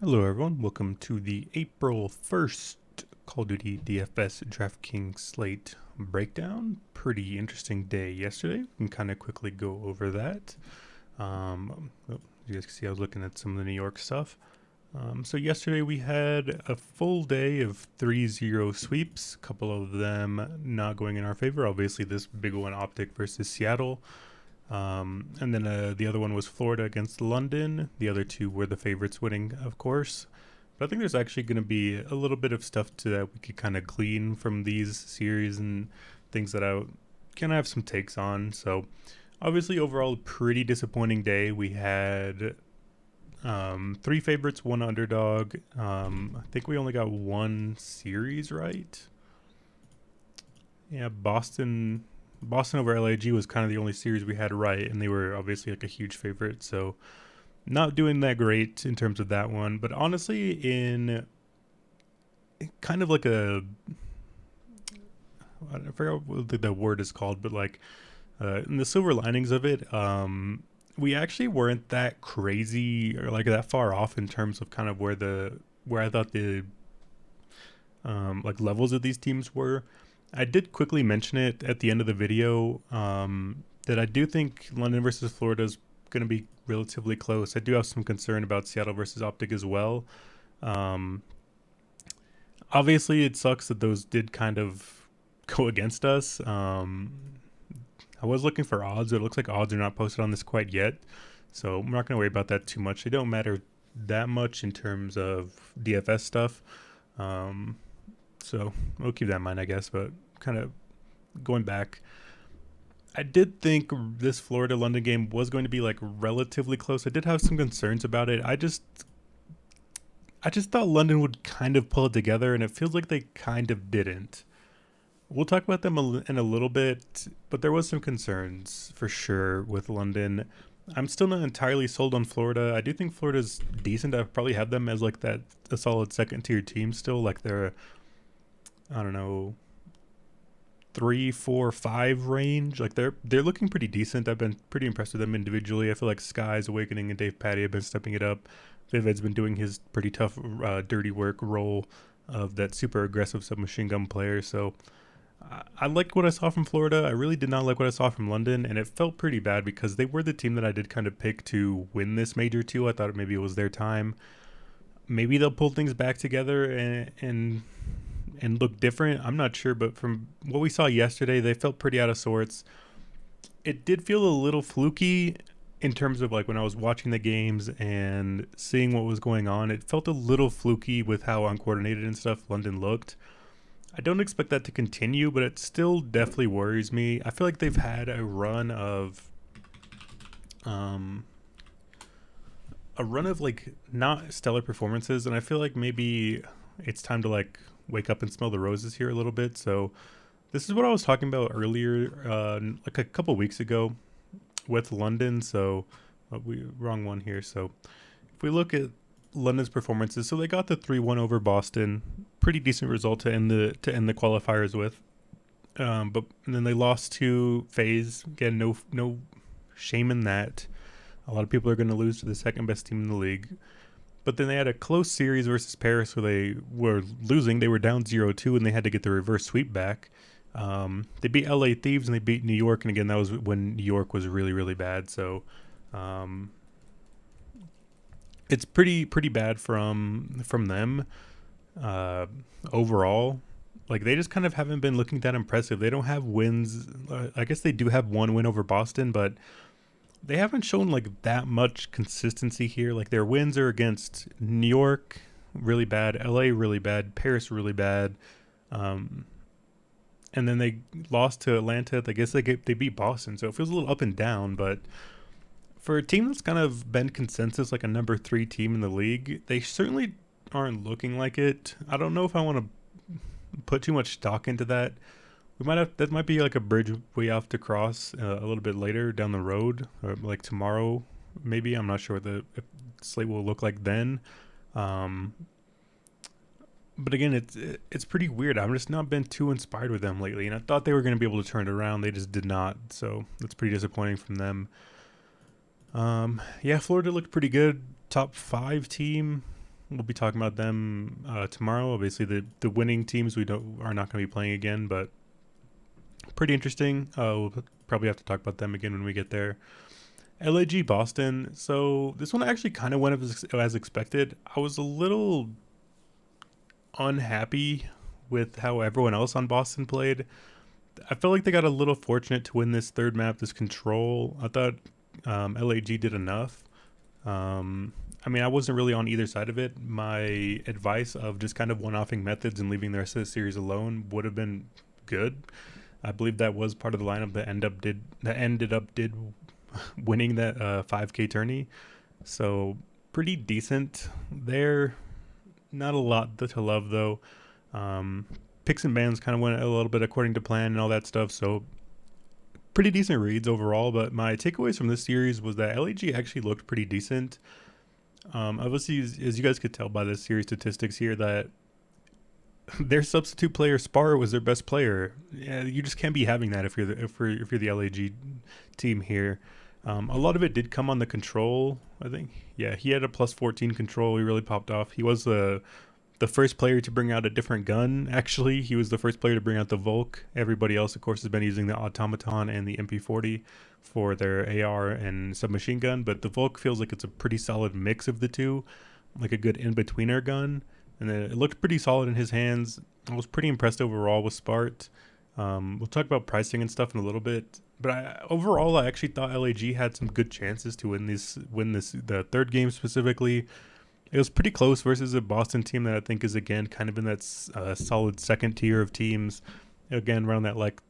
Hello everyone, welcome to the April 1st Call of Duty DFS DraftKings Slate breakdown. Pretty interesting day yesterday. We can kind of quickly go over that. You guys can see I was looking at some of the New York stuff. So yesterday we had a full day of 3-0 sweeps, a couple of them not going in our favor. Obviously this big one, Optic versus Seattle. And then the other one was Florida against London. The other two were the favorites winning, of course. But I think there's actually going to be a little bit of stuff that we could kind of glean from these series and things that I can have some takes on. So obviously overall, pretty disappointing day. We had three favorites, one underdog. I think we only got one series right. Yeah, Boston over LAG was kind of the only series we had right, and they were obviously like a huge favorite, so not doing that great in terms of that one. But honestly, in kind of like I forgot what the word is called, but like in the silver linings of it, we actually weren't that crazy or like that far off in terms of kind of where I thought the like levels of these teams were. I did quickly mention it at the end of the video that I do think London versus Florida is going to be relatively close. I do have some concern about Seattle versus Optic as well. Obviously, it sucks that those did kind of go against us. I was looking for odds, but it looks like odds are not posted on this quite yet. So I'm not going to worry about that too much. They don't matter that much in terms of DFS stuff. So we'll keep that in mind, I guess. But kind of going back, I did think this Florida-London game was going to be like relatively close. I did have some concerns about it. I just thought London would kind of pull it together, and it feels like they kind of didn't. We'll talk about them in a little bit, but there was some concerns for sure with London. I'm still not entirely sold on Florida. I do think Florida's decent. I probably have them as like a solid second-tier team still. Like they're, I don't know, 3, 4, 5 range. Like they're looking pretty decent. I've been pretty impressed with them individually. I feel like Sky's Awakening and Dave Patty have been stepping it up. Vivid's been doing his pretty tough dirty work role of that super aggressive submachine gun player. So I liked what I saw from Florida. I really did not like what I saw from London, and it felt pretty bad because they were the team that I did kind of pick to win this major too. I thought maybe it was their time. Maybe they'll pull things back together and look different. I'm not sure, but from what we saw yesterday, they felt pretty out of sorts. It did feel a little fluky in terms of like when I was watching the games and seeing what was going on. It felt a little fluky with how uncoordinated and stuff London looked. I don't expect that to continue, but it still definitely worries me. I feel like they've had a run of like not stellar performances, and I feel like maybe it's time to like wake up and smell the roses here a little bit. So this is what I was talking about earlier, like a couple weeks ago with London. So wrong one here. So if we look at London's performances, so they got the 3-1 over Boston, pretty decent result to end the qualifiers with. But then they lost to FaZe. Again, no shame in that. A lot of people are going to lose to the second best team in the league. But then they had a close series versus Paris where they were losing. They were down 0-2, and they had to get the reverse sweep back. They beat LA Thieves, and they beat New York. And again, that was when New York was really, really bad. So it's pretty bad from them overall. Like they just kind of haven't been looking that impressive. They don't have wins. I guess they do have one win over Boston, but they haven't shown like that much consistency here. Like their wins are against New York, really bad, LA, really bad, Paris, really bad. And then they lost to Atlanta. I guess they beat Boston. So it feels a little up and down, but for a team that's kind of been consensus like a number 3 team in the league, they certainly aren't looking like it. I don't know if I want to put too much stock into that. That might be like a bridge we have to cross a little bit later down the road, or like tomorrow, maybe. I'm not sure what the slate will look like then. But again, it's pretty weird. I've just not been too inspired with them lately, and I thought they were going to be able to turn it around. They just did not, so that's pretty disappointing from them. Yeah, Florida looked pretty good. Top 5 team We'll be talking about them tomorrow. Obviously, the winning teams are not going to be playing again, but pretty interesting. We'll probably have to talk about them again when we get there. LAG Boston. So this one actually kind of went as expected. I was a little unhappy with how everyone else on Boston played. I felt like they got a little fortunate to win this third map, this control. I thought LAG did enough. I mean, I wasn't really on either side of it. My advice of just kind of one-offing methods and leaving the rest of the series alone would have been good. I believe that was part of the lineup that ended up winning that 5K tourney. So pretty decent there. Not a lot to love though. Picks and bans kind of went a little bit according to plan and all that stuff. So pretty decent reads overall. But my takeaways from this series was that LAG actually looked pretty decent. Obviously, as you guys could tell by the series statistics here, that their substitute player Spar was their best player. Yeah, you just can't be having that if you're the LAG team here. A lot of it did come on the control, I think. Yeah, he had a plus 14 control. He really popped off. He was the first player to bring out a different gun, actually. He was the first player to bring out the Volk. Everybody else, of course, has been using the Automaton and the MP40 for their AR and submachine gun. But the Volk feels like it's a pretty solid mix of the two, like a good in-betweener gun. And then it looked pretty solid in his hands. I was pretty impressed overall with Spart. We'll talk about pricing and stuff in a little bit. But overall, I actually thought LAG had some good chances to win the third game specifically. It was pretty close versus a Boston team that I think is, again, kind of in that solid second tier of teams. Again, around that like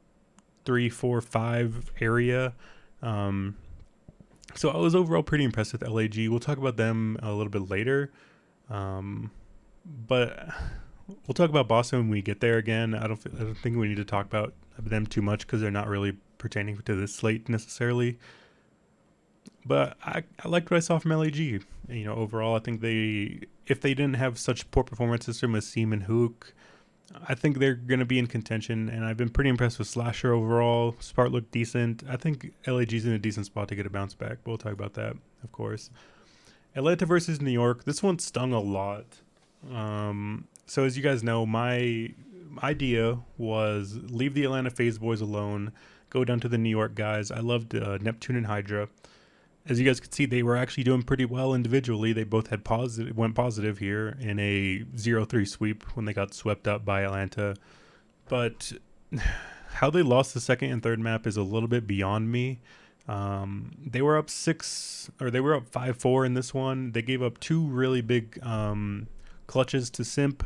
3, 4, 5 area. So I was overall pretty impressed with LAG. We'll talk about them a little bit later. But we'll talk about Boston when we get there again. I don't think we need to talk about them too much because they're not really pertaining to this slate necessarily. But I liked what I saw from LAG. Overall, I think if they didn't have such poor performances from Asim and Hook, I think they're going to be in contention. And I've been pretty impressed with Slasher overall. Spart looked decent. I think LAG's in a decent spot to get a bounce back. But we'll talk about that, of course. Atlanta versus New York. This one stung a lot. So as you guys know, my idea was leave the Atlanta FaZe boys alone, go down to the New York guys. I loved Neptune and Hydra. As you guys could see, they were actually doing pretty well individually. They both went positive here in a 0-3 sweep when they got swept up by Atlanta. But how they lost the second and third map is a little bit beyond me. They were up 5-4 in this one. They gave up 2 really big clutches to Simp.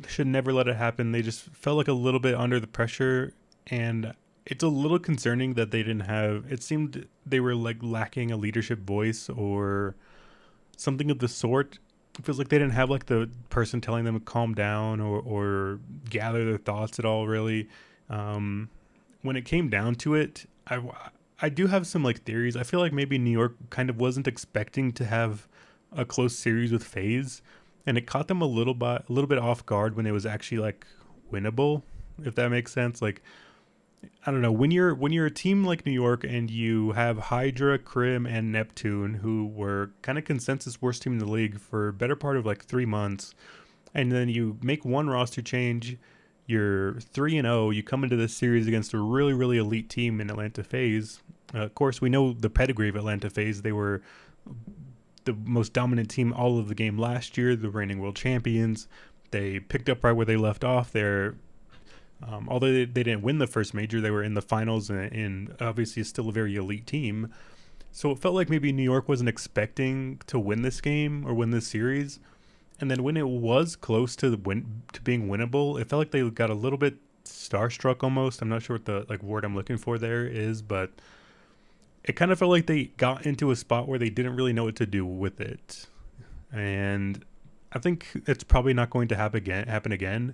Should never let it happen. They just felt like a little bit under the pressure, and it's a little concerning that they didn't have, it seemed they were like lacking a leadership voice or something of the sort. It feels like they didn't have like the person telling them to calm down or gather their thoughts at all, really. When it came down to it, I do have some like theories. I feel like maybe New York kind of wasn't expecting to have a close series with FaZe, and it caught them a little bit off guard when it was actually like winnable, if that makes sense. Like, I don't know, when you're a team like New York and you have Hydra, Crim, and Neptune, who were kind of consensus worst team in the league for a better part of like 3 months, and then you make one roster change, you're 3-0, you come into this series against a really, really elite team in Atlanta FaZe. Of course, we know the pedigree of Atlanta FaZe. They were the most dominant team all of the game last year, the reigning world champions. They picked up right where they left off. Although they didn't win the first major, they were in the finals and obviously still a very elite team. So it felt like maybe New York wasn't expecting to win this game or win this series. And then when it was close to being winnable, it felt like they got a little bit starstruck almost. I'm not sure what the word I'm looking for there is, but it kind of felt like they got into a spot where they didn't really know what to do with it. And I think it's probably not going to happen again.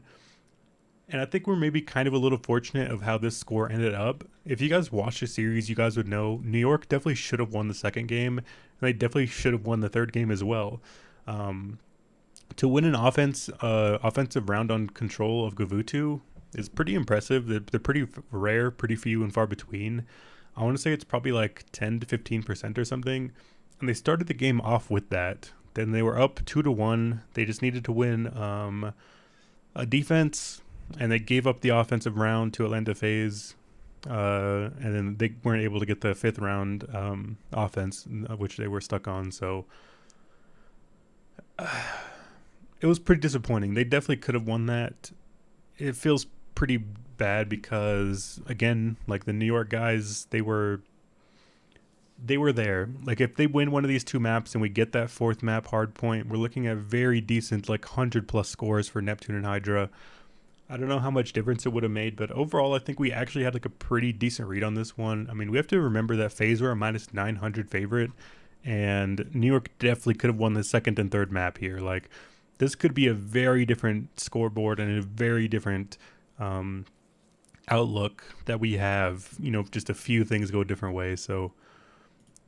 And I think we're maybe kind of a little fortunate of how this score ended up. If you guys watched the series, you guys would know New York definitely should have won the second game, and they definitely should have won the third game as well. To win an offensive round on control of Gavutu is pretty impressive. They're pretty rare, pretty few and far between. I want to say it's probably like 10 to 15% or something. And they started the game off with that. Then they were up 2-1. They just needed to win a defense, and they gave up the offensive round to Atlanta FaZe. And then they weren't able to get the 5th round offense, which they were stuck on. So it was pretty disappointing. They definitely could have won that. It feels pretty bad because, again, like the New York guys, they were there. Like if they win one of these 2 maps and we get that 4th map hard point, we're looking at very decent, like 100+ scores for Neptune and Hydra. I don't know how much difference it would have made, but overall, I think we actually had like a pretty decent read on this one. I mean, we have to remember that FaZe were a -900 favorite, and New York definitely could have won the 2nd and 3rd map here. Like, this could be a very different scoreboard and a very different outlook that we have, just a few things go a different ways. So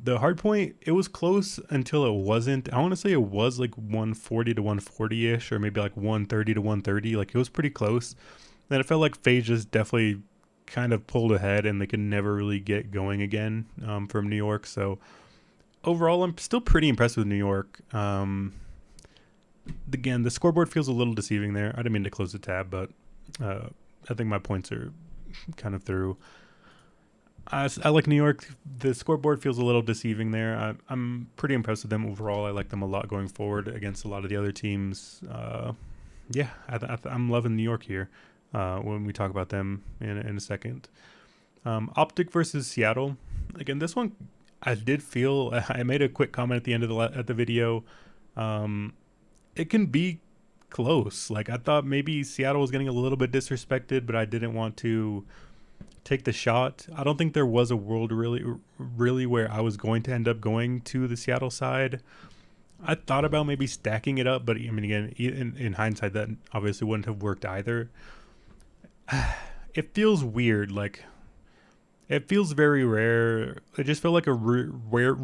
the hard point, it was close until it wasn't. I want to say it was like 140 to 140-ish, or maybe like 130 to 130. Like, it was pretty close. Then it felt like FaZe just definitely kind of pulled ahead, and they could never really get going again from New York. So overall, I'm still pretty impressed with New York. Again, the scoreboard feels a little deceiving there. I didn't mean to close the tab, but I think my points are kind of through. I like New York. The scoreboard feels a little deceiving there. I'm pretty impressed with them overall. I like them a lot going forward against a lot of the other teams. I'm loving New York here when we talk about them in a second. Optic versus Seattle. Again, this one I did feel. I made a quick comment at the end of the video. It can be close. Like, I thought maybe Seattle was getting a little bit disrespected, but I didn't want to take the shot. I don't think there was a world really where I was going to end up going to the Seattle side. I thought about maybe stacking it up, but I mean, again, in hindsight, that obviously wouldn't have worked either. It feels weird. Like, it feels very rare. It just felt like a rare.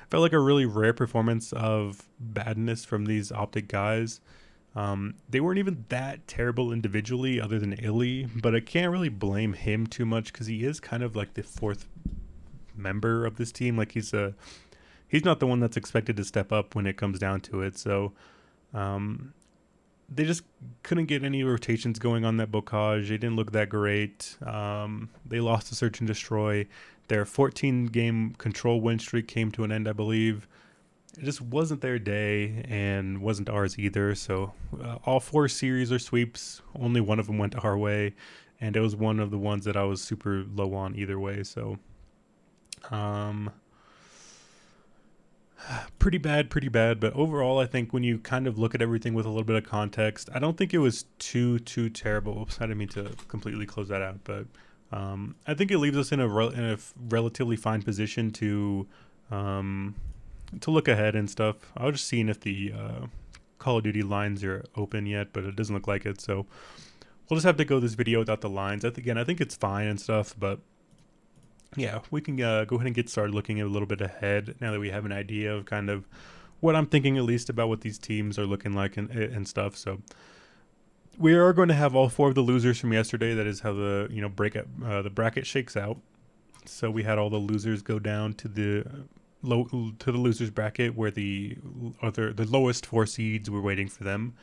Felt like a really rare performance of badness from these Optic guys. They weren't even that terrible individually other than Illy, but I can't really blame him too much because he is kind of like the 4th member of this team. Like, he's not the one that's expected to step up when it comes down to it. So they just couldn't get any rotations going on that Bocage. They didn't look that great. They lost to Search and Destroy. Their 14-game control win streak came to an end, I believe. It just wasn't their day and wasn't ours either. So all 4 series are sweeps. Only one of them went our way, and it was one of the ones that I was super low on either way. So pretty bad. But overall, I think when you kind of look at everything with a little bit of context, I don't think it was too terrible. Oops, I didn't mean to completely close that out, but I think it leaves us in a relatively fine position to look ahead and stuff. I was just seeing if the Call of Duty lines are open yet, but it doesn't look like it. So we'll just have to go this video without the lines. I think it's fine and stuff, but yeah, we can go ahead and get started looking a little bit ahead now that we have an idea of kind of what I'm thinking, at least about what these teams are looking like and stuff. So we are going to have all 4 of the losers from yesterday. That is how the the bracket shakes out. So we had all the losers go down to the losers bracket where the lowest 4 seeds were waiting for them.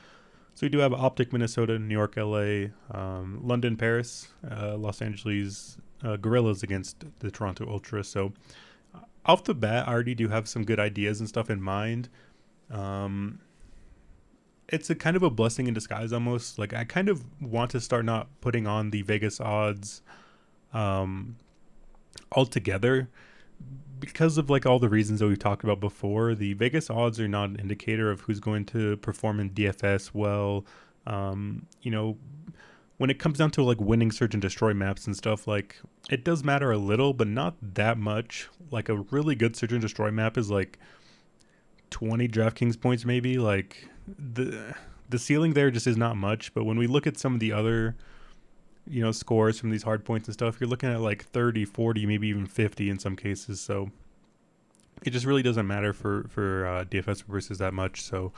So we do have Optic, Minnesota, New York, LA, London, Paris, Los Angeles Gorillas against the Toronto Ultra. So off the bat, I already do have some good ideas and stuff in mind. It's a kind of a blessing in disguise almost. Like, I kind of want to start not putting on the Vegas odds altogether because of like all the reasons that we've talked about before. The Vegas odds are not an indicator of who's going to perform in DFS well. When it comes down to like winning Search and Destroy maps and stuff, like, it does matter a little, but not that much. Like, a really good Search and Destroy map is like 20 DraftKings points maybe. Like, the ceiling there just is not much. But when we look at some of the other scores from these hard points and stuff, you're looking at like 30, 40, maybe even 50 in some cases. So it just really doesn't matter for DFS versus that much. So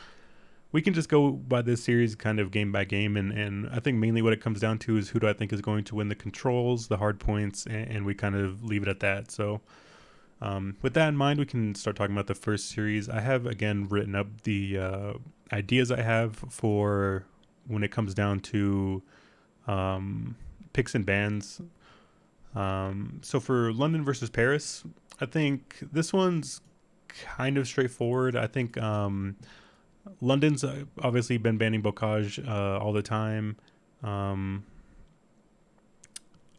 we can just go by this series kind of game by game, and I think mainly what it comes down to is who do I think is going to win the controls, the hard points, and we kind of leave it at that. So With that in mind, we can start talking about the first series. I have again written up the ideas I have for when it comes down to picks and bans. So for London versus Paris, I think this one's kind of straightforward. I think London's obviously been banning Bocage all the time. Um,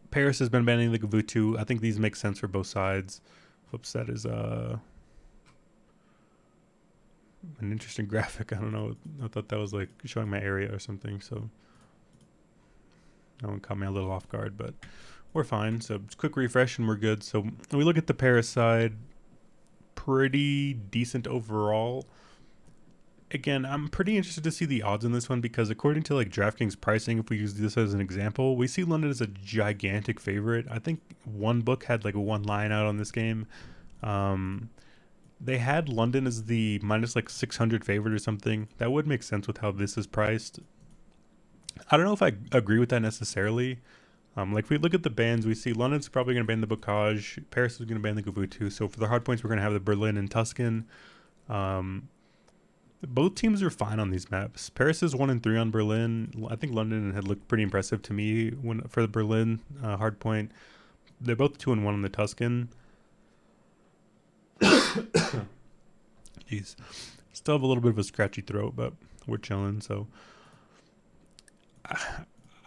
Paris has been banning the Gavutu. I think these make sense for both sides. Whoops, that is an interesting graphic. I don't know. I thought that was like showing my area or something. So that one caught me a little off guard, but we're fine. So quick refresh and we're good. So when we look at the Paris side, pretty decent overall. Again, I'm pretty interested to see the odds in this one because according to like DraftKings pricing, if we use this as an example, we see London as a gigantic favorite. I think one book had like one line out on this game. They had London as the minus like 600 favorite or something. That would make sense with how this is priced. I don't know if I agree with that necessarily. Like if we look at the bans, we see London's probably going to ban the Bocage, Paris is going to ban the Gavutu. So for the hard points, we're going to have the Berlin and Tuscan. Both teams are fine on these maps. Paris is 1-3 on Berlin. I think London had looked pretty impressive to me for the Berlin hard point. They're both 2-1 on the Tuscan. Jeez, still have a little bit of a scratchy throat, but we're chilling. So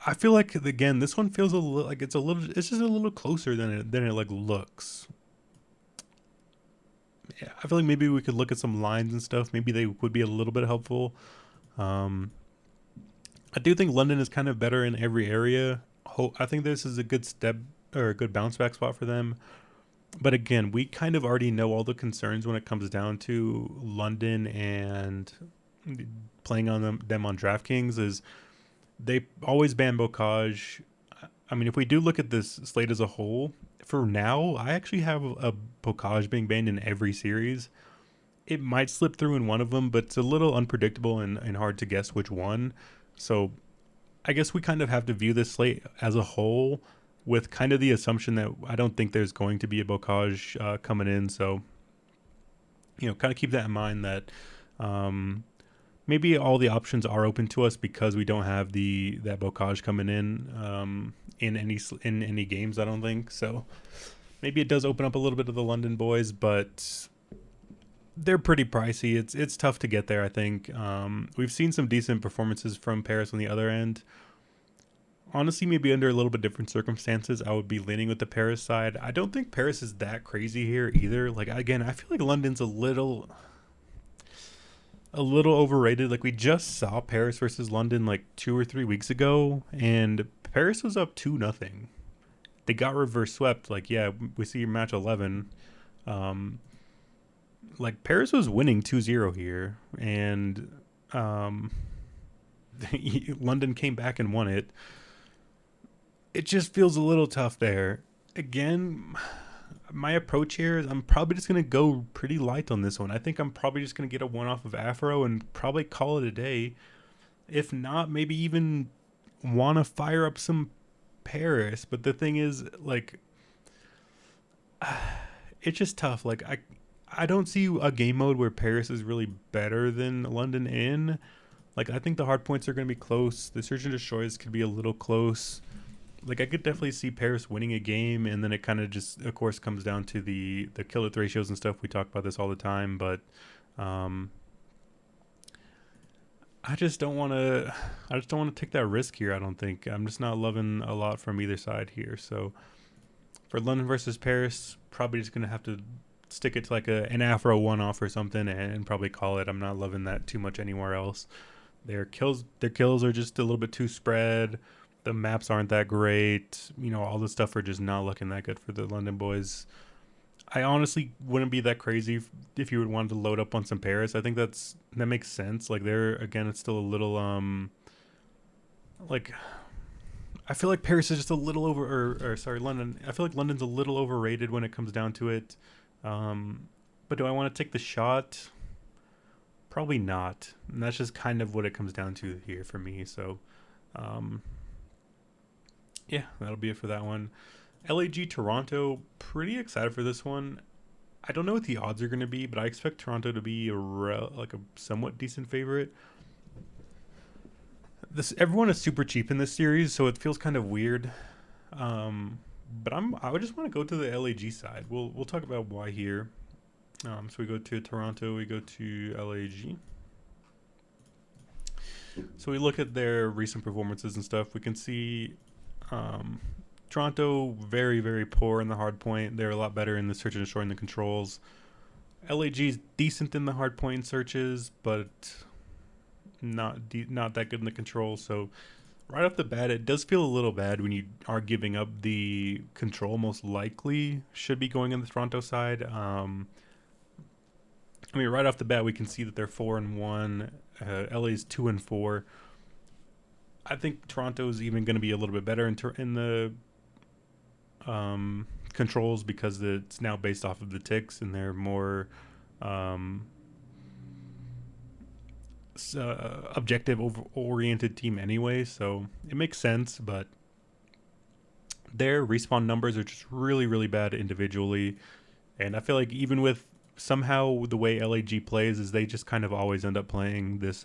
I feel like again, this one feels a little like it's just a little closer than it like looks. Yeah, I feel like maybe we could look at some lines and stuff. Maybe they would be a little bit helpful. I do think London is kind of better in every area. I think this is a good step or a good bounce back spot for them. But again, we kind of already know all the concerns when it comes down to London and playing on them on DraftKings is they always ban Bocage. I mean, if we do look at this slate as a whole, for now, I actually have a Bocage being banned in every series. It might slip through in one of them, but it's a little unpredictable and hard to guess which one. So I guess we kind of have to view this slate as a whole with kind of the assumption that I don't think there's going to be a Bocage coming in. So, kind of keep that in mind that maybe all the options are open to us because we don't have that Bocage coming in any games. I don't think so. Maybe it does open up a little bit of the London boys, but they're pretty pricey. It's tough to get there. I think we've seen some decent performances from Paris on the other end. Honestly, maybe under a little bit different circumstances, I would be leaning with the Paris side. I don't think Paris is that crazy here either. Like again, I feel like London's a little overrated. Like we just saw Paris versus London like 2 or 3 weeks ago, and Paris was up 2-0. They got reverse swept. Like yeah, we see match 11. Like Paris was winning 2-0 here, and London came back and won it. It just feels a little tough there. Again, my approach here is I'm probably just going to go pretty light on this one. I think I'm probably just going to get a one off of Afro and probably call it a day. If not, maybe even want to fire up some Paris. But the thing is, like, it's just tough. Like, I don't see a game mode where Paris is really better than London in. Like, I think the hard points are going to be close. The Search and Destroys could be a little close. Like I could definitely see Paris winning a game, and then it kind of just, of course, comes down to the kill it ratios and stuff. We talk about this all the time, but I just don't want to. I just don't want to take that risk here. I don't think I'm just not loving a lot from either side here. So for London versus Paris, probably just gonna have to stick it to like an Afro one off or something, and probably call it. I'm not loving that too much anywhere else. Their kills are just a little bit too spread. The maps aren't that great. All this stuff are just not looking that good for the London boys. I honestly wouldn't be that crazy if you would want to load up on some Paris. I think that makes sense. Like it's still a little like I feel like Paris is just a little London. I feel like London's a little overrated when it comes down to it. But do I want to take the shot? Probably not. And that's just kind of what it comes down to here for me. So, yeah, that'll be it for that one. LAG Toronto, pretty excited for this one. I don't know what the odds are going to be, but I expect Toronto to be like a somewhat decent favorite. This everyone is super cheap in this series, so it feels kind of weird. But I would just want to go to the LAG side. We'll talk about why here. So we go to Toronto, we go to LAG. So we look at their recent performances and stuff. We can see um, Toronto very very poor in the hard point. They're a lot better in the search and destroying the controls. LAG is decent in the hard point searches, but not that good in the control. So right off the bat, it does feel a little bad when you are giving up the control. Most likely should be going on the Toronto side. I mean, right off the bat, we can see that they're 4-1. LA's 2-4. I think Toronto's even going to be a little bit better in the controls because it's now based off of the ticks and they're more objective oriented team anyway, so it makes sense. But their respawn numbers are just really really bad individually, and I feel like even with somehow the way LAG plays is they just kind of always end up playing this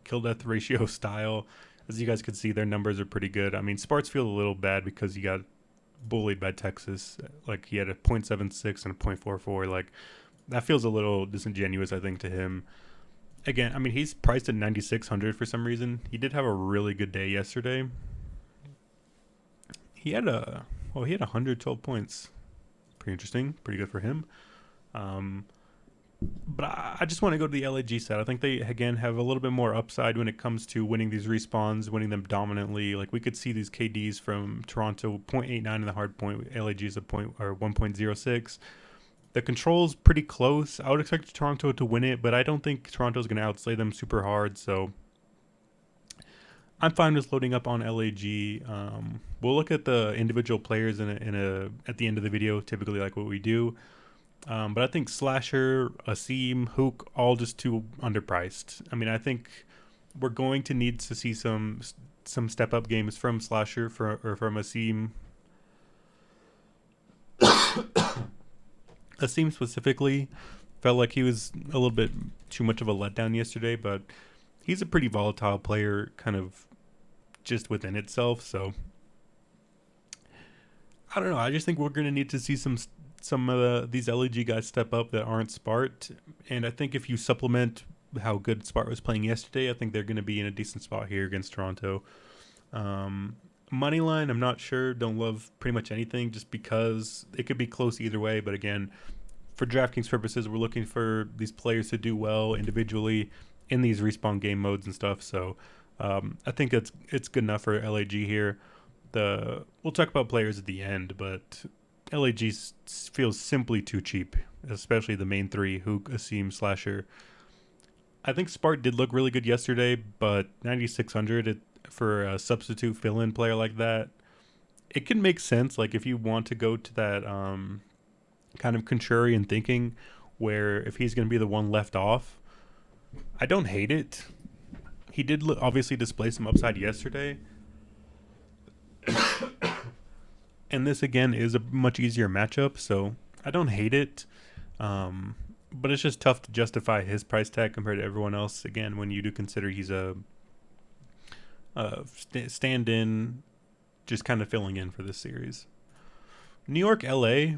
kill death ratio style. As you guys can see, their numbers are pretty good. I mean, Sparks feel a little bad because he got bullied by Texas. Like he had a .76 and a .44. Like that feels a little disingenuous, I think, to him. Again, I mean, he's priced at 9,600 for some reason. He did have a really good day yesterday. He had 112 points. Pretty interesting. Pretty good for him. But I just want to go to the LAG side. I think they, again, have a little bit more upside when it comes to winning these respawns, winning them dominantly. Like, we could see these KDs from Toronto, 0.89 in the hard point. LAG is 1.06. The control's pretty close. I would expect Toronto to win it, but I don't think Toronto's going to outslay them super hard, so I'm fine with loading up on LAG. We'll look at the individual players at the end of the video, typically like what we do. But I think Slasher, Asim, Hook, all just too underpriced. I mean, I think we're going to need to see some step up games from Slasher or from Asim. Asim specifically felt like he was a little bit too much of a letdown yesterday, but he's a pretty volatile player, kind of just within itself. So I don't know. I just think we're going to need to see some of these LEG guys step up that aren't Spart, and I think if you supplement how good Spart was playing yesterday, I think they're going to be in a decent spot here against Toronto. Money line, I'm not sure. Don't love pretty much anything just because it could be close either way. But again, for DraftKings purposes, we're looking for these players to do well individually in these respawn game modes and stuff. So I think it's good enough for LAG here. We'll talk about players at the end, but LAG feels simply too cheap, especially the main three, Hook, Asim, Slasher. I think Spart did look really good yesterday, but 9,600 for a substitute fill-in player like that, it can make sense. Like if you want to go to that kind of contrarian thinking, where if he's going to be the one left off, I don't hate it. He did obviously display some upside yesterday. And this again is a much easier matchup, so I don't hate it. But it's just tough to justify his price tag compared to everyone else. Again, when you do consider he's a stand-in, just kind of filling in for this series. New York, LA.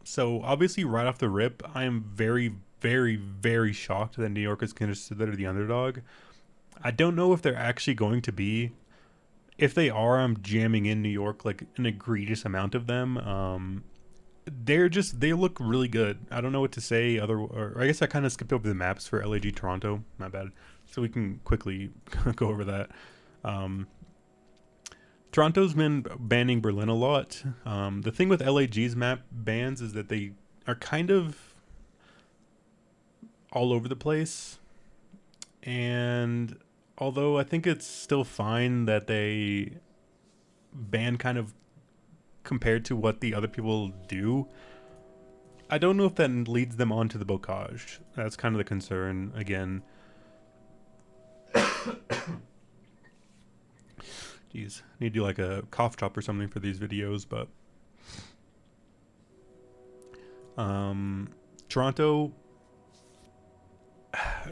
So obviously, right off the rip, I am very, very, very shocked that New York is considered the underdog. I don't know if they're actually going to be. If they are, I'm jamming in New York like an egregious amount of them. They look really good. I don't know what to say or I guess I kind of skipped over the maps for LAG Toronto. My bad. So we can quickly go over that. Toronto's been banning Berlin a lot. The thing with LAG's map bans is that they are kind of all over the place. And although I think it's still fine that they ban kind of compared to what the other people do, I don't know if that leads them onto the bocage. That's kind of the concern again. Jeez, need to do like a cough drop or something for these videos, but Toronto,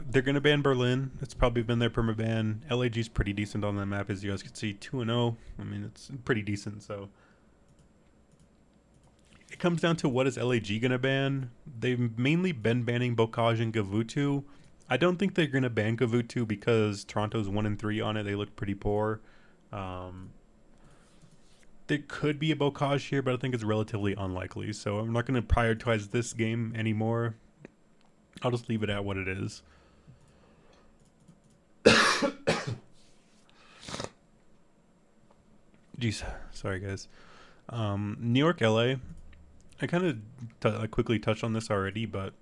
they're going to ban Berlin. It's probably been their perma ban. LAG's pretty decent on that map, as you guys can see, 2-0. I mean, it's pretty decent. So it comes down to what is LAG going to ban. They've mainly been banning Bocage and Gavutu. I don't think they're going to ban Gavutu because Toronto's 1-3 on it. They look pretty poor. There could be a Bocage here, but I think it's relatively unlikely. So I'm not going to prioritize this game anymore. I'll just leave it at what it is. Jeez, sorry guys. New York, LA. I kind of quickly touched on this already, but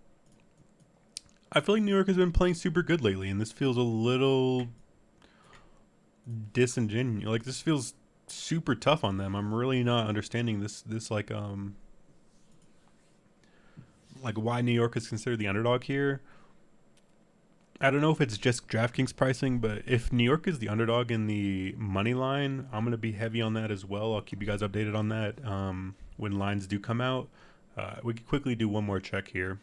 I feel like New York has been playing super good lately, and this feels a little disingenuous. Like this feels super tough on them. I'm really not understanding this like why New York is considered the underdog here. I don't know if it's just DraftKings pricing, but if New York is the underdog in the money line, I'm going to be heavy on that as well. I'll keep you guys updated on that when lines do come out. We can quickly do one more check here.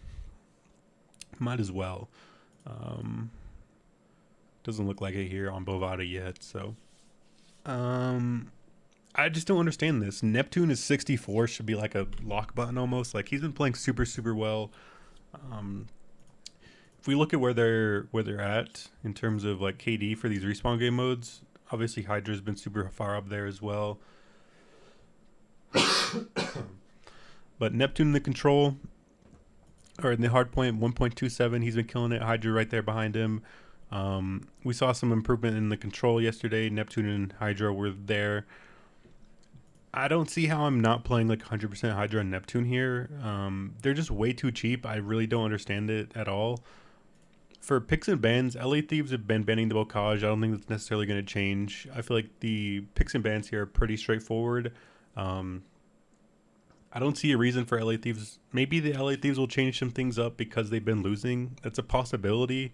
Might as well. Doesn't look like it here on Bovada yet, so I just don't understand this. Neptune is 64, should be like a lock button almost. Like he's been playing super well. If we look at where they're at in terms of like KD for these respawn game modes, obviously Hydra's been super far up there as well. But Neptune in the control, or in the hard point, 1.27, he's been killing it. Hydra right there behind him. We saw some improvement in the control yesterday. Neptune and Hydra were there. I don't see how I'm not playing like 100% Hydra and Neptune here. They're just way too cheap. I really don't understand it at all. For picks and bans, LA Thieves have been banning the Bocage. I don't think that's necessarily going to change. I feel like the picks and bans here are pretty straightforward. I don't see a reason for LA Thieves. Maybe the LA Thieves will change some things up because they've been losing. That's a possibility.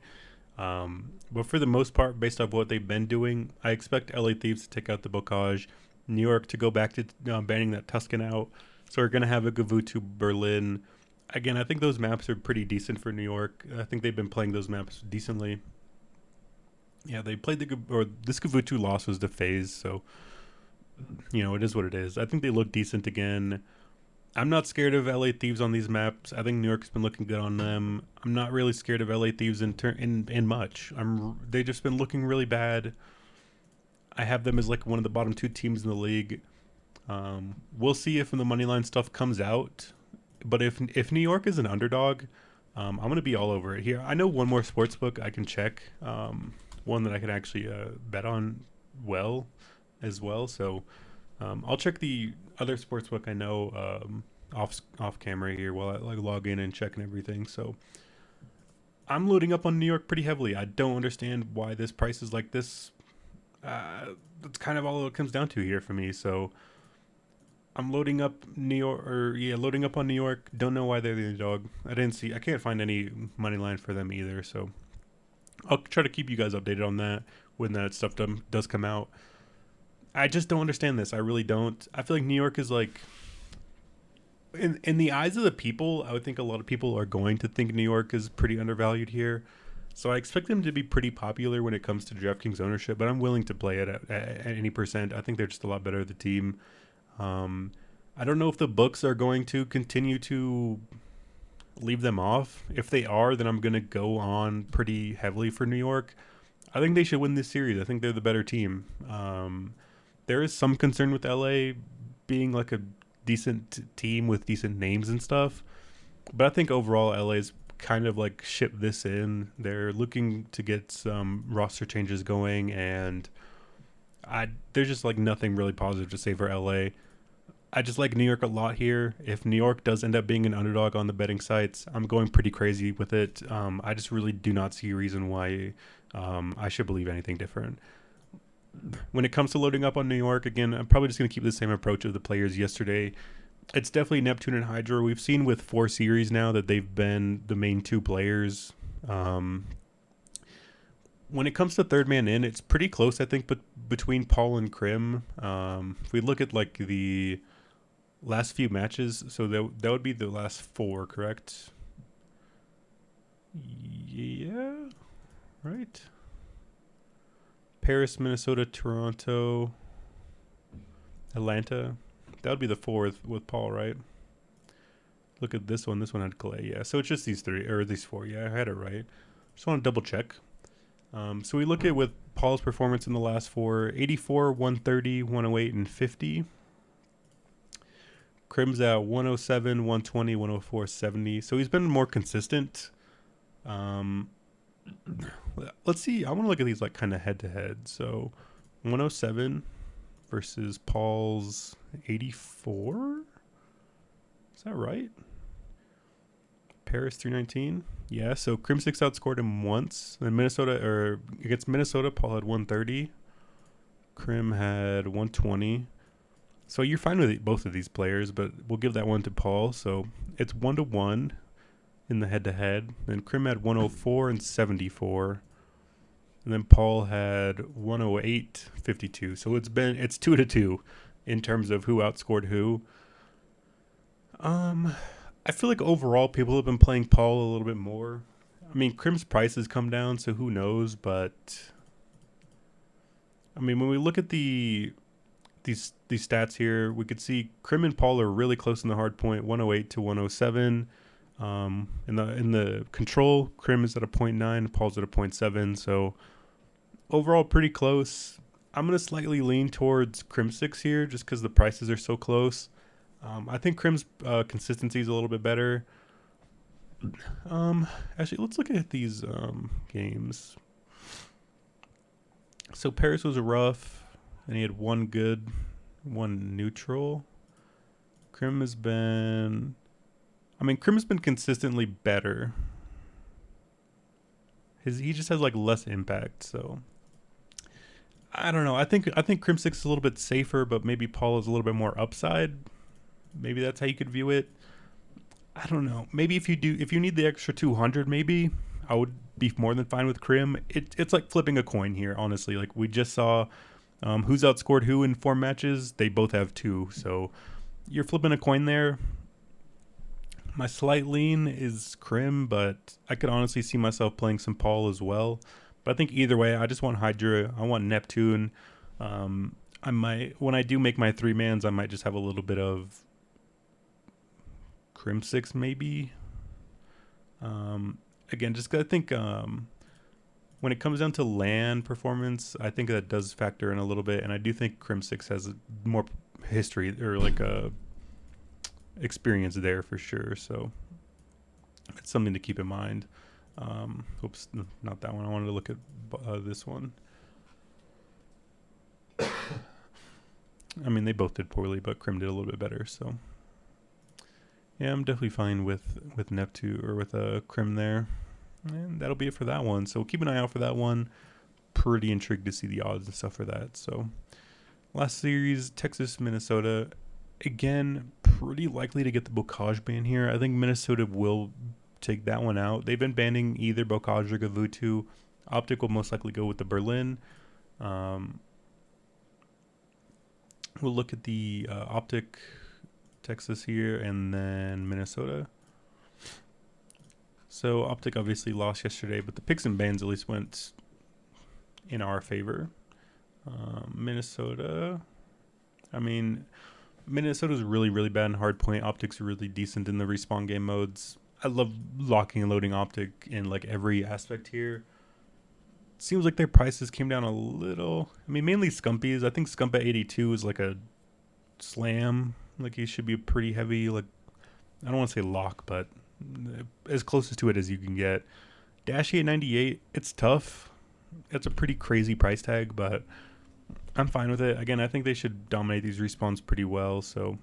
But for the most part, based off what they've been doing, I expect LA Thieves to take out the Bocage. New York to go back to banning that Tuscan out. So we're going to have a Gavutu Berlin. Again, I think those maps are pretty decent for New York. I think they've been playing those maps decently. Yeah, they played this Gavutu loss was the phase, so it is what it is. I think they look decent again. I'm not scared of LA Thieves on these maps. I think New York's been looking good on them. I'm not really scared of LA Thieves in much. They've just been looking really bad. I have them as like one of the bottom two teams in the league. We'll see if the money line stuff comes out. But if New York is an underdog, I'm going to be all over it here. I know one more sportsbook I can check, one that I can actually bet on as well. So I'll check the other sportsbook I know off camera here while I log in and check and everything. So I'm loading up on New York pretty heavily. I don't understand why this price is like this. That's kind of all it comes down to here for me. So I'm loading up loading up on New York. Don't know why they're the underdog. I can't find any money line for them either. So I'll try to keep you guys updated on that when that stuff does come out. I just don't understand this. I really don't. I feel like New York is like, in the eyes of the people, I would think a lot of people are going to think New York is pretty undervalued here. So I expect them to be pretty popular when it comes to DraftKings ownership, but I'm willing to play it at any percent. I think they're just a lot better of the team. I don't know if the books are going to continue to leave them off. If they are, then I'm going to go on pretty heavily for New York. I think they should win this series. I think they're the better team. There is some concern with LA being like a decent team with decent names and stuff. But I think overall LA's kind of like shipped this in. They're looking to get some roster changes going, and there's just like nothing really positive to say for LA. I just like New York a lot here. If New York does end up being an underdog on the betting sites, I'm going pretty crazy with it. I just really do not see a reason why I should believe anything different. When it comes to loading up on New York, again, I'm probably just going to keep the same approach of the players yesterday. It's definitely Neptune and Hydra. We've seen with 4 series now that they've been the main 2 players. When it comes to third man in, it's pretty close, I think, but between Paul and Krim. If we look at like the last few matches, so that would be the last 4, correct? Yeah, right. Paris, Minnesota, Toronto, Atlanta. That would be the fourth with Paul, right? Look at this one. This one had Clay. Yeah, so it's just these three or these four. Yeah, I had it right. Just want to double check. So we look at with Paul's performance in the last four: 84, 130, 108, and 50. Krim's at 107, 120, 104, 70. So he's been more consistent. Um, let's see. I want to look at these like kind of head to head. So 107 versus Paul's 84. Is that right? Paris 319. Yeah, so Crimsix outscored him once. Then Minnesota, or against Minnesota, Paul had 130. Krim had 120. So you're fine with both of these players, but we'll give that one to Paul. So it's 1-1 in the head-to-head. Then Krim had 104 and 74. And then Paul had 108, 52. So it's 2-2 in terms of who outscored who. I feel like overall people have been playing Paul a little bit more. I mean, Krim's price has come down, so who knows? But I mean, when we look at these stats here, we could see Krim and Paul are really close in the hard point, 108 to 107. In the control, Krim is at a 0.9, Paul's at a 0.7. So overall, pretty close. I'm gonna slightly lean towards Crimsix here, just because the prices are so close. I think Krim's consistency is a little bit better. Actually, let's look at these games. So Paris was rough, and he had one good, one neutral. Krim has been consistently better. He just has like less impact, so I don't know. I think Crimsix is a little bit safer, but maybe Paul is a little bit more upside. Maybe that's how you could view it. I don't know. Maybe if you need the extra 200, maybe I would be more than fine with Krim. It's like flipping a coin here, honestly. Like we just saw who's outscored who in 4 matches. They both have 2, so you're flipping a coin there. My slight lean is Krim, but I could honestly see myself playing some Paul as well. But I think either way, I just want Hydra. I want Neptune. I might, when I do make my 3-mans, I might just have a little bit of Crimsix maybe. Again, just 'cause I think when it comes down to land performance, I think that does factor in a little bit, and I do think Crimsix has more history or like a experience there for sure. So it's something to keep in mind. Oops, not that one. I wanted to look at this one. I mean, they both did poorly, but Krim did a little bit better. So yeah, I'm definitely fine with Neptune or with Krim there. And that'll be it for that one. So keep an eye out for that one. Pretty intrigued to see the odds and stuff for that. So last series, Texas, Minnesota. Again, pretty likely to get the Bocage ban here. I think Minnesota will take that one out. They've been banning either Bocage or Gavutu. Optic will most likely go with the Berlin. We'll look at the Optic, Texas here, and then Minnesota. So Optic obviously lost yesterday, but the picks and bans at least went in our favor. Minnesota, I mean, Minnesota's really, really bad in hard point. Optic's really decent in the respawn game modes. I love locking and loading Optic in like every aspect here. Seems like their prices came down a little. I mean, mainly Scumpy's. I think Scump at 82 is like a slam. Like he should be pretty heavy. Like I don't want to say lock, but as closest to it as you can get. Dashy at 98. It's tough. It's a pretty crazy price tag, but I'm fine with it. Again, I think they should dominate these respawns pretty well. So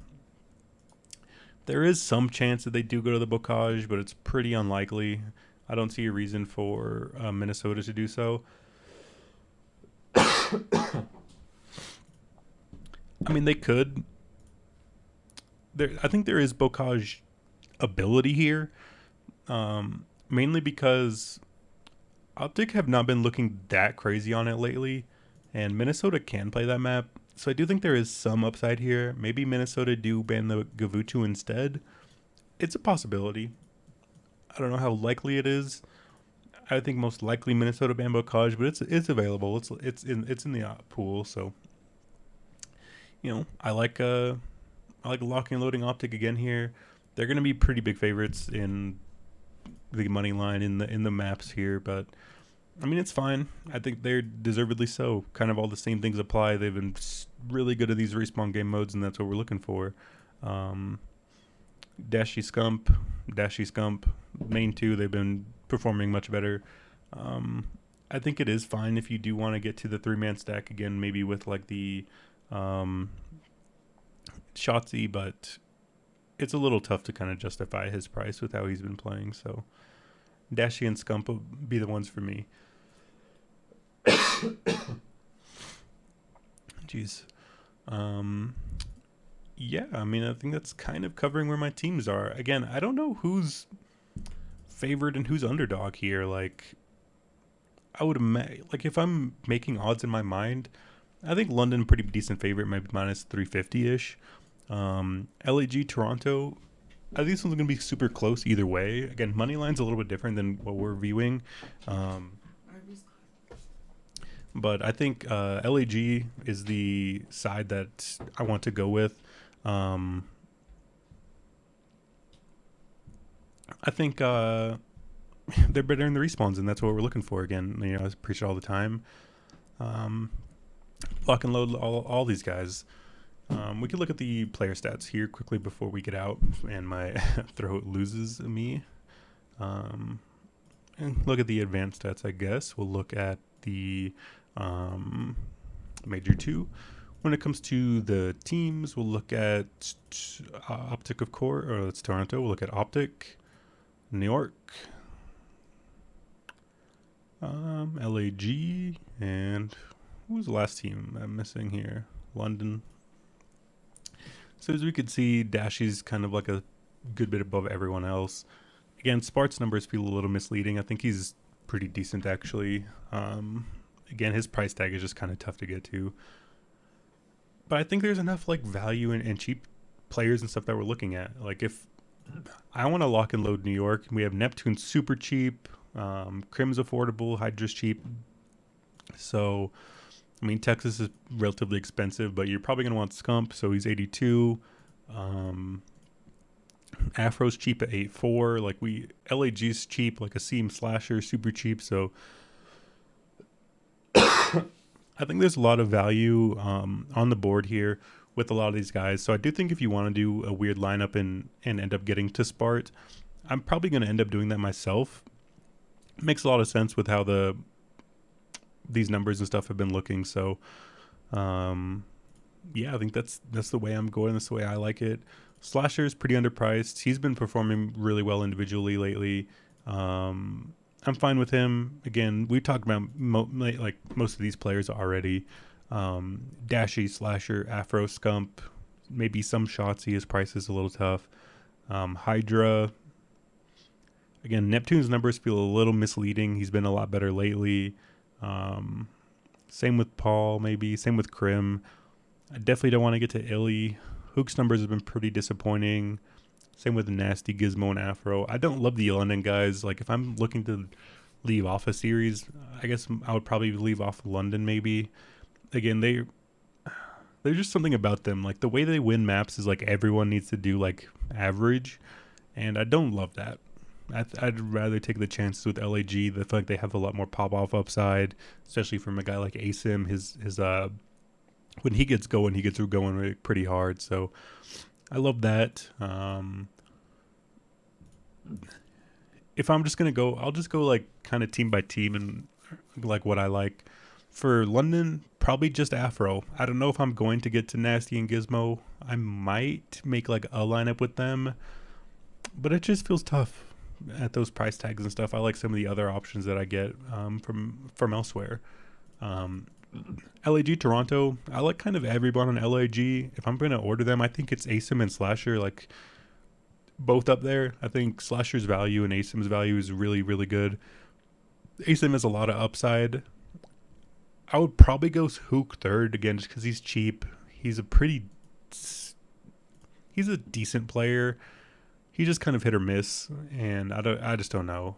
there is some chance that they do go to the Bocage, but it's pretty unlikely. I don't see a reason for Minnesota to do so. I mean, they could. I think there is Bocage ability here, mainly because Optic have not been looking that crazy on it lately, and Minnesota can play that map. So I do think there is some upside here. Maybe Minnesota do ban the Gavutu instead. It's a possibility. I don't know how likely it is. I think most likely Minnesota Bambo College, but it's available. It's in the pool, so I like locking and loading Optic again here. They're going to be pretty big favorites in the money line in the maps here, but I mean it's fine. I think they're deservedly so. Kind of all the same things apply. They've been really good at these respawn game modes, and that's what we're looking for. Um, Dashy Scump, main two. They've been performing much better. Um, I think it is fine if you do want to get to the 3-man stack again, maybe with like the um, Shotzi, but it's a little tough to kind of justify his price with how he's been playing. So Dashy and Scump will be the ones for me. Jeez. Um, yeah, I mean, I think that's kind of covering where my teams are. Again, I don't know who's favored and who's underdog here. Like, like if I'm making odds in my mind, I think London pretty decent favorite, maybe minus 350 ish. LAG Toronto, I think this one's gonna be super close either way. Again, money line's a little bit different than what we're viewing. Um, but I think LAG is the side that I want to go with. Um, I think they're better in the respawns, and that's what we're looking for. Again, I preach it all the time. Um, Lock and load all these guys. We could look at the player stats here quickly before we get out and my throat loses me. And look at the advanced stats, I guess. We'll look at the major two. When it comes to the teams, we'll look at Optic, of course, or it's Toronto. We'll look at Optic, New York, LAG, and who was the last team I'm missing here? London. So as we could see, Dashy's kind of like a good bit above everyone else. Again, Spart's numbers feel a little misleading. I think he's pretty decent, actually. Again, his price tag is just kind of tough to get to. But I think there's enough like value and cheap players and stuff that we're looking at. Like if I want to lock and load New York, we have Neptune super cheap, Crim's affordable, Hydra's cheap. So I mean, Texas is relatively expensive, but you're probably going to want Scump, so he's 82. Afro's cheap at 84. LAG's cheap, like a seam slasher, super cheap. So I think there's a lot of value on the board here with a lot of these guys. So I do think if you want to do a weird lineup and end up getting to Spart, I'm probably going to end up doing that myself. It makes a lot of sense with how these numbers and stuff have been looking. So yeah, I think that's the way I'm going. That's the way I like it. Slasher is pretty underpriced. He's been performing really well individually lately. I'm fine with him. Again, we talked about most of these players already. Dashy, Slasher, Afro, Scump, maybe some Shotzi. His price is a little tough. Hydra. Again, Neptune's numbers feel a little misleading. He's been a lot better lately. Same with Paul, maybe. Same with Crim. I definitely don't want to get to Illy. Hook's numbers have been pretty disappointing. Same with Nasty, Gizmo, and Afro. I don't love the London guys. Like, if I'm looking to leave off a series, I guess I would probably leave off London, maybe. Again, there's just something about them. Like, the way they win maps is like everyone needs to do, like, average. And I don't love that. I'd rather take the chances with LAG. I feel like they have a lot more pop-off upside, especially from a guy like Asim. His when he gets going pretty hard. So I love that. If I'm just going to go, I'll just go like kind of team by team and like what I like. For London, probably just Afro. I don't know if I'm going to get to Nasty and Gizmo. I might make like a lineup with them, but it just feels tough at those price tags and stuff. I like some of the other options that I get from elsewhere. LAG Toronto, I like kind of everyone on LAG. If I'm going to order them, I think it's Asim and Slasher, like both up there. I think Slasher's value and Asim's value is really, really good. Asim has a lot of upside. I would probably go Hook third again just because he's cheap. He's a decent player. He just kind of hit or miss, and I just don't know.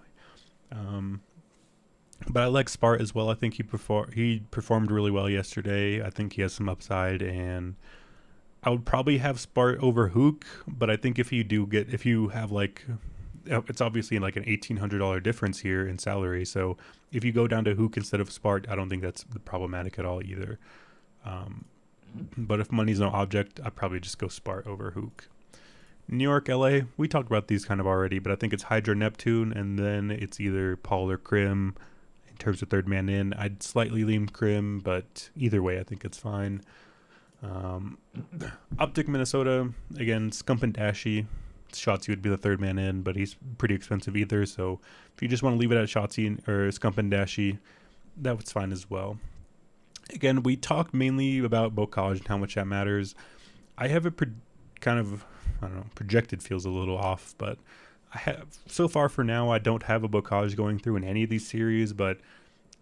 But I like Spart as well. I think he performed really well yesterday. I think he has some upside, and I would probably have Spart over Hook. But I think if you have like, it's obviously like an $1,800 difference here in salary. So if you go down to Hook instead of Spart, I don't think that's problematic at all either. Um, but if money's no object, I'd probably just go Spart over Hook. New York, LA, we talked about these kind of already, but I think it's Hydra Neptune, and then it's either Paul or Krim in terms of third man in. I'd slightly lean Krim, but either way, I think it's fine. Um, Optic Minnesota, again, Scump and Dashy. Shotzi would be the third man in, but he's pretty expensive either. So if you just want to leave it at Shotzi or Scump and Dashy, that was fine as well. Again, we talked mainly about Bocage and how much that matters. I have a kind of, I don't know, projected feels a little off, but I have so far for now I don't have a Bocage going through in any of these series, but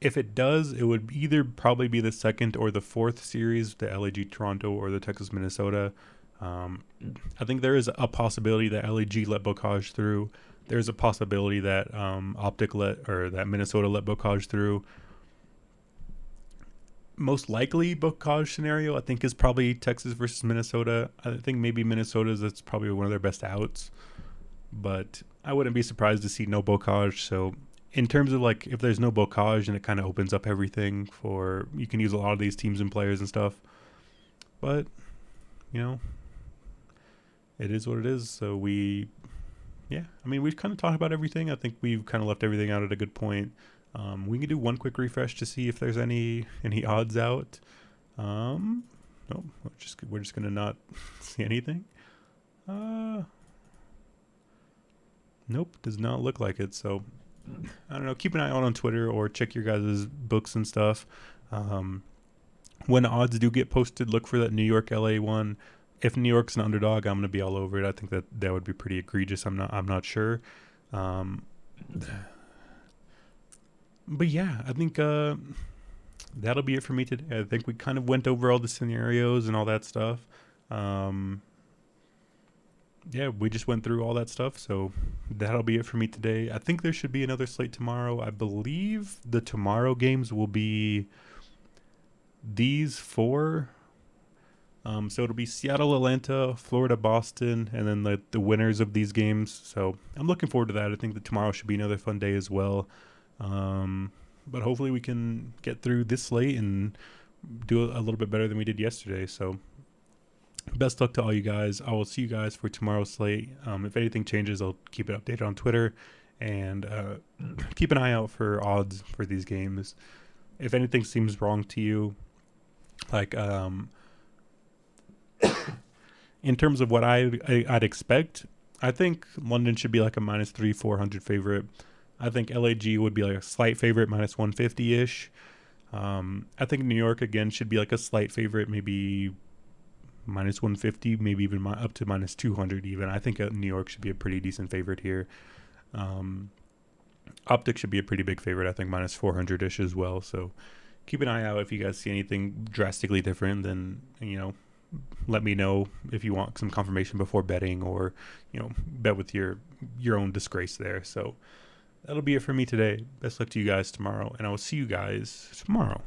if it does, it would either probably be the second or the fourth series, the LAG Toronto or the Texas Minnesota. I think there is a possibility that LAG let Bocage through. There's a possibility that Optic that Minnesota let Bocage through. Most likely Bocage scenario, I think, is probably Texas versus Minnesota. I think maybe Minnesota's, that's probably one of their best outs, but I wouldn't be surprised to see no Bocage. So in terms of like, if there's no Bocage, and it kind of opens up everything for, you can use a lot of these teams and players and stuff, but you know, it is what it is. So we've kind of talked about everything. I think we've kind of left everything out at a good point. We can do one quick refresh to see if there's any odds out. No, we're just gonna not see anything. Nope, does not look like it. So I don't know. Keep an eye out on Twitter or check your guys' books and stuff. When odds do get posted, look for that New York LA one. If New York's an underdog, I'm gonna be all over it. I think that would be pretty egregious. I'm not sure. But yeah, I think that'll be it for me today. I think we kind of went over all the scenarios and all that stuff. Yeah, we just went through all that stuff. So that'll be it for me today. I think there should be another slate tomorrow. I believe the tomorrow games will be these four. So it'll be Seattle, Atlanta, Florida, Boston, and then the winners of these games. So I'm looking forward to that. I think that tomorrow should be another fun day as well. But hopefully we can get through this slate and do a little bit better than we did yesterday. So best luck to all you guys. I will see you guys for tomorrow's slate. If anything changes, I'll keep it updated on Twitter, and keep an eye out for odds for these games. If anything seems wrong to you, like in terms of what I'd expect, I think London should be like a -3, 400 favorite. I think LAG would be like a slight favorite, -150-ish. I think New York, again, should be like a slight favorite, maybe -150, maybe even up to -200 even. I think New York should be a pretty decent favorite here. Optic should be a pretty big favorite, I think -400-ish as well. So keep an eye out. If you guys see anything drastically different, then, let me know if you want some confirmation before betting, or, bet with your own disgrace there. So that'll be it for me today. Best luck to you guys tomorrow, and I will see you guys tomorrow.